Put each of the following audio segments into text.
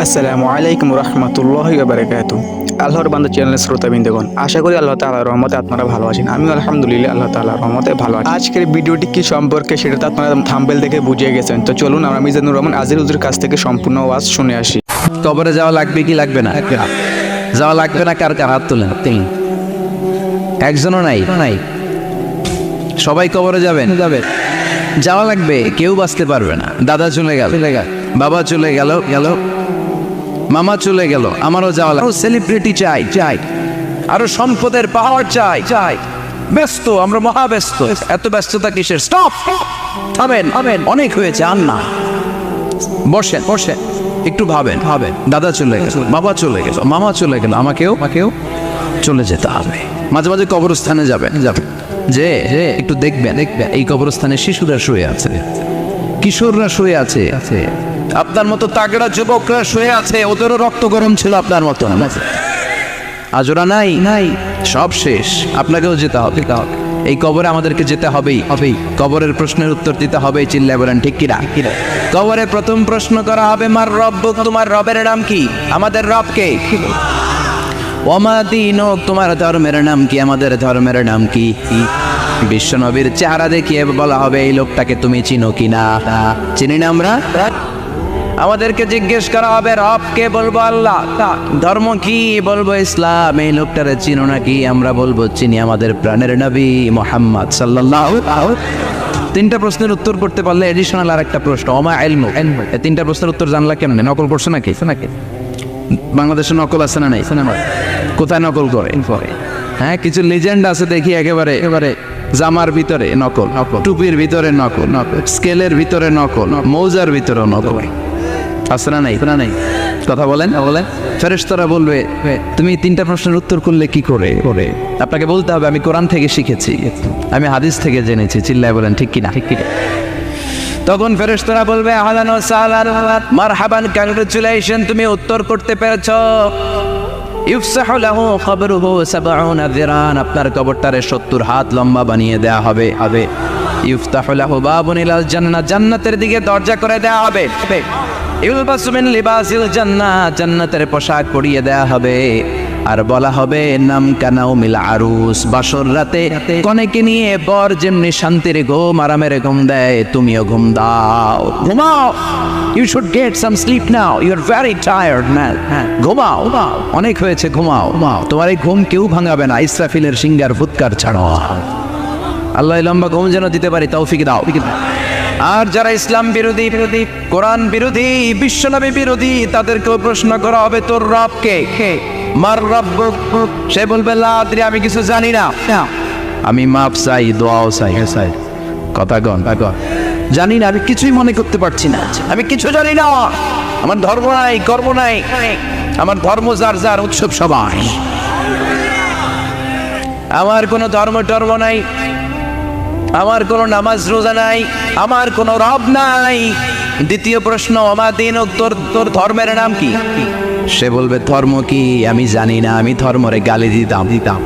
আসসালামু আলাইকুম রহমতুল্লাহি ওয়া বারাকাতুহু। আল্লাহর বান্দা চ্যানেলের শ্রোতাবৃন্দগণ, আশা করি আল্লাহ তাআলার রহমতে আপনারা ভালো আছেন। আমিও আলহামদুলিল্লাহ আল্লাহ তাআলার রহমতে ভালো আছি। আজকের ভিডিওটি কি সম্পর্কে সেটা তো আপনারা থাম্বনেল দেখে বুঝে গেছেন। তো চলুন আমরা মিজানুর রহমান আজিল হুজুরের কাছ থেকে সম্পূর্ণ ওয়াজ শুনে আসি। কবরে যাওয়া লাগবে কি লাগবে না? যাওয়া লাগবে না, কার কার হাত তোলেন? একজনও নাই। সবাই কবরে যাবেন? যাওয়া লাগবে, কেউ বাঁচতে পারবে না। দাদা চলে গেল, বাবা চলে গেল, মামা চলে গেল, আমারও যাওয়া লাগবে। সেলিব্রিটি চাই, আরো সম্পদের পাওয়ার চাই। ব্যস্ত, আমরা মহা ব্যস্ত। এত ব্যস্ততা কিসের? স্টপ, থামেন, অনেক হয়েছে, আর না। বসেন, একটু ভাবেন। দাদা চলে গেল, বাবা চলে গেল, মামা চলে গেল, আমাকেও চলে যেতে হবে। মাঝে মাঝে কবরস্থানে যাবেন, যে একটু দেখবেন এই কবরস্থানে শিশুরা শুয়ে আছে, কিশোররা শুয়ে আছে, আপনার মতো তাগড়া যুবকরা শুয়ে আছে, ওদেরও রক্ত গরম ছিল আপনার মতো। আজরা নাই, সব শেষ। আপনাকেও যেতে হবে। এই কবরে আমাদেরকে যেতে হবেই। কবরের প্রশ্নের উত্তর দিতে হবে। চিল্লায় বলেন ঠিক কিনা? কবরে প্রথম প্রশ্ন করা হবে, মার রব্বুক, তোমার রবের নাম কি? আমাদের রব কে? ওমা দীনুক, তোমার ধর্মের নাম কি? আমাদের ধর্মের নাম কি? বিশ্বনবীর চেহারা দেখিয়ে বলা হবে, এই লোকটাকে তুমি চিনো কিনা? চিনি না আমরা? আমাদেরকে জিজ্ঞেস করা হবে, রব কে? বলবো আল্লাহ। ধর্ম কি? বলবো ইসলাম। এই লোকটারে চিনো নাকি? আমরা বলবো চিনি, আমাদের প্রাণের নবী মুহাম্মদ সাল্লাল্লাহু আলাইহি। তিনটা প্রশ্নের উত্তর করতে পারলে এডিশনাল আর একটা প্রশ্ন, ওমা ইলমু। এই তিনটা প্রশ্নের উত্তর জানলা কেন? নকল করছো নাকি? বাংলাদেশে নকল আছে না নাই? কোথায় নকল করে? হ্যাঁ, কিছু লিজেন্ড আছে দেখি, একেবারে জামার ভিতরে নকল, টুপির ভিতরে নকল, স্কেলের ভিতরে নকল, মৌজার ভিতরে নকল। আছে না নাই? কথা বলেন। ফেরেশতারা বলবে, তুমি তিনটা প্রশ্নের উত্তর করলে কি করে? আপনাকে বলতে হবে, আমি কোরআন থেকে শিখেছি, আমি হাদিস থেকে জেনেছি। চিল্লায় বলেন ঠিক কিনা? তখন ফেরেশতারা বলবে, আহলান ওয়া সাহলান, মারহাবান, কংগ্রাচুলেশন, তুমি উত্তর করতে পেরেছো। ইফসাহু লাহু কবরুহু ৭০ যিরান, আপনার কবরটারে ৭০ হাত লম্বা বানিয়ে দেয়া হবে। ইফতাহু লাহু বাবুন ইলাল জান্নাহ, জান্নাতের দিকে দরজা করে দেয়া হবে। ইলবাসু মিন লিবাসিল জান্নাহ, জান্নাতের পোশাক পরিয়ে দেয়া হবে। আর বলা হবে, নাম কানাউমিল আরুস, বাসর রাতে কনেকে নিয়ে বর যেমনি শান্তির ঘুম, আরামের ঘুম দেয়, তুমিও ঘুম দাও, ঘুমাও। You should get some sleep now, you are very tired man. ঘুমাও, অনেক হয়েছে, ঘুমাও। তোমার এই ঘুম কেউ ভাঙাবে না, ইসরাফিলের সিঙ্গার ফুৎকার ছাড়ো। আল্লাহ লম্বা ঘুম যেন দিতে পারি, তৌফিক দাও। আর যারা ইসলাম বিরোধী, কোরআন বিরোধী, বিশ্বনবী বিরোধী, তাদেরকেও প্রশ্ন করা হবে, তোর রব কে? মার রব্বুক, সে বলবে, লা আদরি, আমি কিছু জানি না, আমি মাপ চাই, দোয়াও চাই। কথা গন, জানি না, আমি কিছুই মনে করতে পারছি না, আমি কিছু জানি না, আমার ধর্ম নাই, কর্ম নাই, আমার ধর্ম যার উৎসব সবাই, আমার কোনো ধর্ম নাই, আমার কোনো নামাজ রোজা নাই, আমার কোনো রব নাই। দ্বিতীয় প্রশ্ন, ওমা দীনুক, তোর ধর্মের নাম কি? সে বলবে, ধর্ম কি? আমি জানি না, আমি ধর্মরে গালি দিতাম,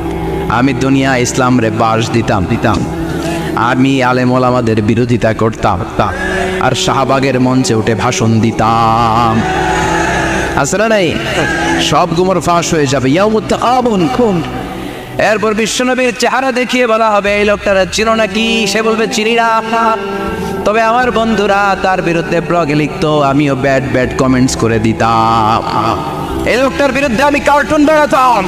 আমি দুনিয়া ইসলাম রে বাস দিতাম, আমি আলেম ওলামাদের বিরোধিতা করতাম, আর শাহবাগের মঞ্চে উঠে ভাষণ দিতাম। আসলে নাই, সব গুমর ফাঁস হয়ে যাবে। ইয়াউমুত তাকাবুন। এরপর বিশ্বনবীর চেহারা দেখিয়ে বলা হবে, এই লোকটারা চিনো নাকি? সে বলবে, চিনি না, তবে আমার বন্ধুরা তার বিরুদ্ধে ব্লগে লিখতো, আমিও ব্যাড কমেন্টস করে দিতাম, এই লোকটার বিরুদ্ধে আমি কার্টুন বানাতাম,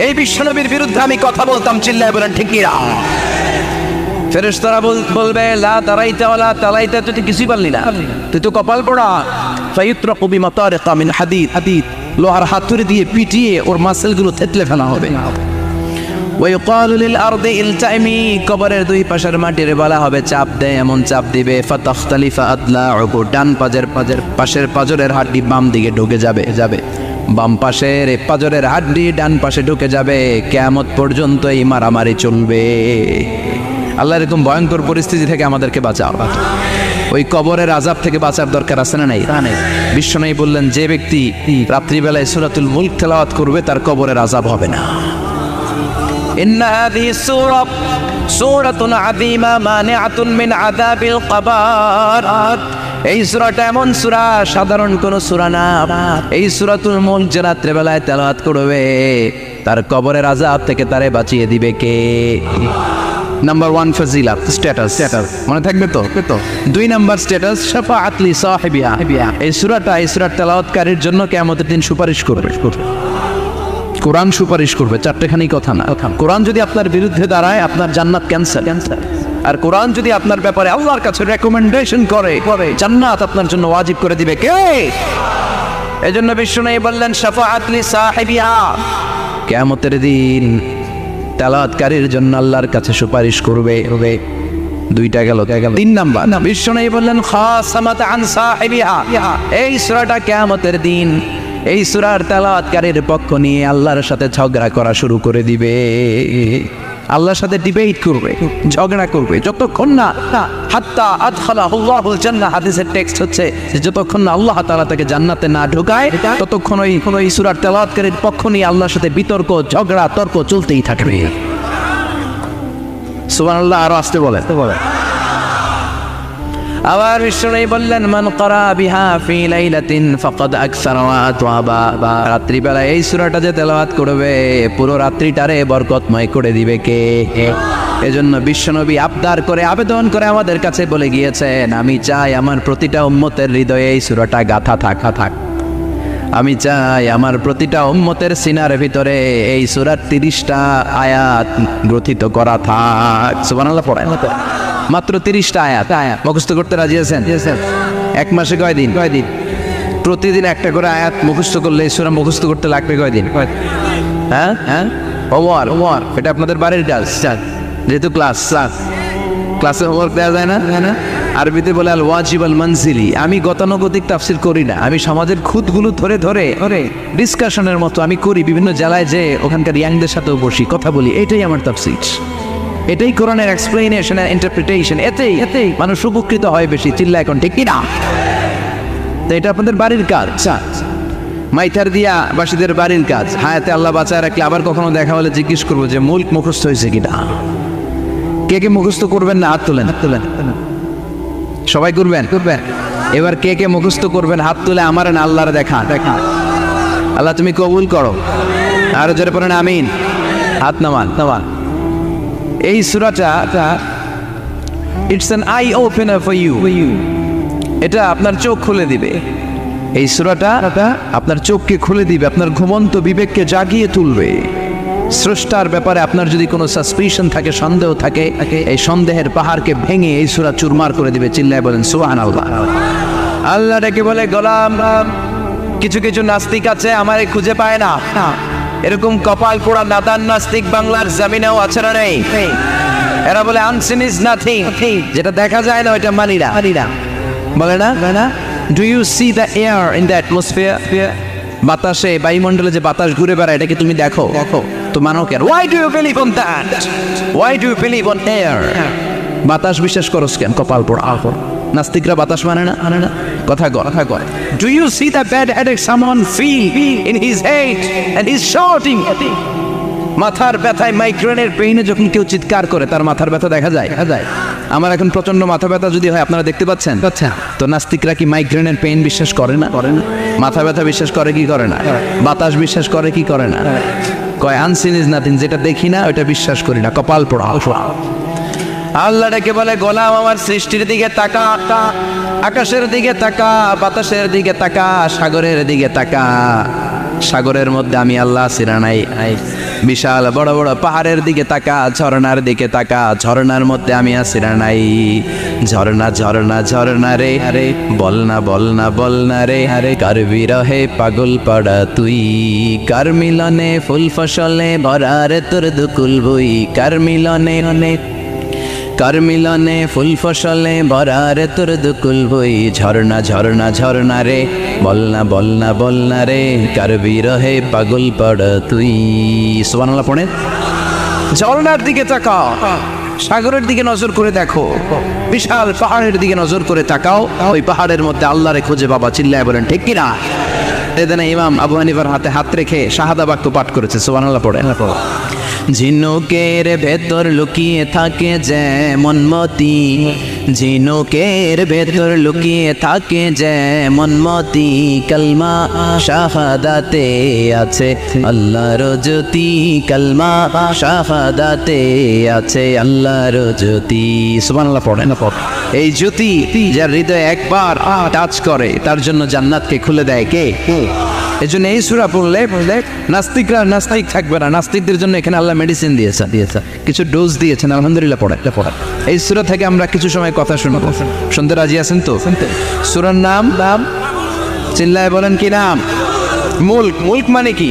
এই বিশ্বনবীর বিরুদ্ধে আমি কথা বলতাম। চিল্লায় বলেন ঠিক কিনা? ফেরেশতারা বলবে, লা দারাইতা ওয়ালা তালাইতা, তুই কিছুই পারলি না, তুই তো কপাল পোড়া। ফায়ুতরাকু বিমাতারিকা মিন হাদিদ, লোহার হাতুড়ি দিয়ে পিটিয়ে ওর মাসেলগুলো থেতলে ফেলা হবে। ওয়াইকালু লিল আরদি ইলতাইমি, কবরের দুই পাশের মাটির বলা হবে, চাপ দেয়, এমন চাপ দিবে, ফাতাখতালিফা আদলাউহু, ডান পাশের পাজরের হাড্ডি বাম দিকে ঢুকে যাবে, বাম পাশের পাজরের হাড্ডি ডান পাশে ঢুকে যাবে। কিয়ামত পর্যন্ত এই মারামারি চলবে। আল্লাহ এরকম ভয়ঙ্কর পরিস্থিতি থেকে আমাদেরকে বাঁচাও। ওই কবরের আযাব থেকে বাঁচার দরকার আছে না নাই? বিশ্বনবী বললেন, যে ব্যক্তি রাত্রিবেলায় সূরাতুল মুলক তেলাওয়াত করবে, তার কবরের আযাব হবে না। ইন্না হাযিহি সূরাতুন আযীমা মানিআতুন মিন আযাবিল কবর, এই সূরাটা এমন সূরা, সাধারণ কোন সূরা না। এই সূরাতুল মুলক যে রাত্রে বেলায় তেলাওয়াত করবে তার কবরের আযাব থেকে তারে বাঁচিয়ে দিবে কে? নাম্বার 1 ফজিলাত, স্ট্যাটাস, মনে থাকবে তো? 2 নাম্বার স্ট্যাটাস শাফাআত লি সাহিবিহা। এই সূরাটা, এই সূরার তেলাওয়াতকারীর জন্য কিয়ামতের দিন সুপারিশ করবে। কোরআন সুপারিশ করবে, চারটেখানি কথা না। কোরআন যদি আপনার বিরুদ্ধে দাঁড়ায় আপনার জান্নাত ক্যান্সেল। আর কোরআন যদি আপনার ব্যাপারে আল্লাহর কাছে রেকমেন্ডেশন করে জান্নাত আপনার জন্য ওয়াজিব করে দিবে কে? এজন্য বিশ্বনবী বললেন শাফাআত লি সাহিবিহা, কিয়ামতের দিন তেলাওয়াতকারীর জন্য আল্লাহর কাছে সুপারিশ করবে। 2টা গেল। 3 নাম্বার বিশ্বনবী বললেন খাসামাত আন সাহিবিহা। এই সূরাটা কিয়ামতের দিন এই সূরার তেলাওয়াতকারীর পক্ষ নিয়ে আল্লাহর সাথে ঝগড়া করা শুরু করে দিবে। আল্লাহর সাথে ডিবেট করবে, ঝগড়া করবে, যতক্ষণ না হাত্তা আদখালাহুল্লাহুল জান্নাহ। হাদিসের টেক্সট হচ্ছে যে যতক্ষণ না আল্লাহ তাআলা তাকে জান্নাতে না ঢোকায় ততক্ষণ ওই সূরার তেলাওয়াতকারীর পক্ষ নিয়ে আল্লাহর সাথে বিতর্ক, ঝগড়া, তর্ক চলতেই থাকবে। সুবহানাল্লাহ। আরো আসতে বলে। আবার বিশ্বনবী বললেন মান ক্বারা বিহা ফি লাইলাতিন ফাকাদ আকসারা ওয়া আতওয়াবা। রাত্রিবেলা এই সূরাটা যে তেলাওয়াত করবে পুরো রাত্রিটারে বরকতময় করে দিবে কে? এজন্য বিশ্বনবী আবদার করে, আবেদন করে আমাদের কাছে বলে গিয়েছেন, আমি চাই আমার প্রতিটা উম্মতের হৃদয়ে এই সূরাটা গাথা থাক। আমি চাই আমার প্রতিটা উম্মতের সিনার ভিতরে এই সূরার 30টা আয়াত গ্রথিত করা থাক। সুবহানাল্লাহ পড়েন। মাত্র 30টা আয়াত মুখস্থ করতে রাজি আছেন? এক মাসে কয় দিন? প্রতিদিন একটা করে আয়াত মুখস্থ করলে এই সূরা মুখস্থ করতে লাগবে কয় দিন? হ্যাঁ, হোমওয়ার্ক। এটা আপনাদের বাড়ির কাজ। যেহেতু ক্লাসে হোমওয়ার্ক দেওয়া যায় না। আরবিতে বলে আল ওয়াজিব আল মানজিলি। আমি গতানুগতিক তাফসীর করি না, আমি সমাজের খুঁতগুলো ধরে ডিসকাশনের মতো আমি করি। বিভিন্ন জেলায় যে ওখানকার ইয়াংদের সাথেও বসি, কথা বলি। এটাই আমার তাফসীর, এটাই কোরআনের এক্সপ্লেনেশন আর ইন্টারপ্রিটেশন। এতেই মানুষ উপকৃত হয় বেশি। চিল্লা এখন ঠিক কিনা? তো এটা আপনাদের বাড়ির কাজ, মাইথার দিয়া বাসীদের বাড়ির কাজ। হায়াতে আল্লাহ বাঁচায় রাখলে আবার কখনো দেখা হলে জিজ্ঞেস করবো যে মুলক মুখস্থ হয়েছে কিনা। কে মুখস্থ করবেন না হাত তোলেন। সবাই করবেন। এবার কে মুখস্থ করবেন হাত তুলে আমার না আল্লাহর দেখা। আল্লাহ তুমি কবুল করো। আর জোরে পড়েন আমিন। হাত নামান। এই সূরাটা it's an eye opener for you. এটা আপনার চোখ খুলে দিবে। এই সূরাটা আপনার চোখকে খুলে দিবে, আপনার ঘুমন্ত বিবেককে জাগিয়ে তুলবে। স্রষ্টার ব্যাপারে আপনার যদি কোনো সাসপিশন থাকে, সন্দেহ থাকে, এই সন্দেহের পাহাড়কে ভেঙে এই সূরা চুরমার করে দিবে। চিল্লায় বলেন সুবহানাল্লাহ। আল্লাহ ডেকে বলে গোলাম, কিছু নাস্তিক আছে আমারে খুঁজে পায় না। এরকম কপাল পোড়া নাদান নাস্তিক বাংলার জমিনেও আছে না নেই? এরা বলে আনসিন ইজ নাথিং, যেটা দেখা যায় না ওইটা মানি না। বলে না do you see the air in the atmosphere? বাতাসে, বায়ুমণ্ডলে যে বাতাস ঘুরে বেড়ায় এটাকে তুমি দেখো তো মানো কেন? Why do you believe on that? Why do you believe on air? বাতাস বিশ্বাস করস কেন? কপাল পোড়া। নাস্তিকরা বাতাস মানে না। কথা কয়। Do you see the bad headache someone feel in his head and he's shouting? মাথার ব্যথায়, মাইগ্রেনের পেইনে যখন কেউ চিৎকার করে তার মাথার ব্যথা দেখা যায়। আমার এখন প্রচন্ড মাথা ব্যথা যদি হয়, আপনারা দেখতে পাচ্ছেন তো নাস্তিকরা কি মাইগ্রেনের পেইন বিশ্বাস করে না? মাথা ব্যথা বিশ্বাস করে কি করে না? বাতাস বিশ্বাস করে কি করে না? কয় আনসিন ইজ নাথিং, যেটা দেখি না ওইটা বিশ্বাস করি না। কপাল পোড়া। আল্লাহ ডেকে বলে গোলাম আমার সৃষ্টির দিকে তাকা, আকাশের দিকে তাকা, বাতাসের দিকে তাকা, সাগরের দিকে তাকা। সাগরের মধ্যে আমি আল্লাহ আছিনা নাই? বিশাল বড় বড় পাহাড়ের দিকে তাকা, ঝর্ণার দিকে তাকা, ঝর্ণার মধ্যে আমি আছিনা নাই? ঝর্ণা রে বলনা রে কার বিরহে পাগল পাড়া তুই, কার মিলনে ফুল ফসলে ভরা রে তোর দুকুল বই, কার মিলনে ফুল ফসলে ভরা রে তোর দুকুল বই। ঝর্ণা রে বলনা রে কার বিরহে পাগল পাড়া তুই। সুবহানাল্লাহ পড়ে। ঝর্ণার দিকে তাকাও, সাগরের দিকে নজর করে দেখো, বিশাল পাহাড়ের দিকে নজর করে তাকাও, ওই পাহাড়ের মধ্যে আল্লাহরে খুঁজে বাবা। চিল্লায় বলেন ঠিক কিনা? এদিনে ইমাম আবু হানিফার হাতে হাত রেখে শাহাদা বাক্য পাঠ করেছে। সুবহানাল্লাহ পড়ে। ঝিনুকের ভেতর লুকিয়ে থাকে যেমন মতি, ঝিনুকের ভেতর লুকিয়ে থাকে যেমন মতি, কালমা শাহাদাতে আছে আল্লাহর জ্যোতি, কালমা শাহাদাতে আছে আল্লাহর জ্যোতি। সুবহানাল্লাহ পড়েন না পড়। এই জ্যোতি যার হৃদয়ে একবার টাচ করে তার জন্য জান্নাতকে খুলে দেয় কে? এই জন্য এই সূরা পড়লে নাস্তিকরা নাস্তিক থাকবে না। নাস্তিকদের জন্য এখানে আল্লাহ মেডিসিন দিয়েছে কিছু ডোজ দিয়েছেন। আলহামদুলিল্লাহ পড়া। এই সূরা থেকে আমরা কিছু সময় কথা শুনবো। শুনতে রাজি আছেন তো? সূরার নাম চিল্লায় বলেন কি নাম? মুলক। মুলক মানে কি?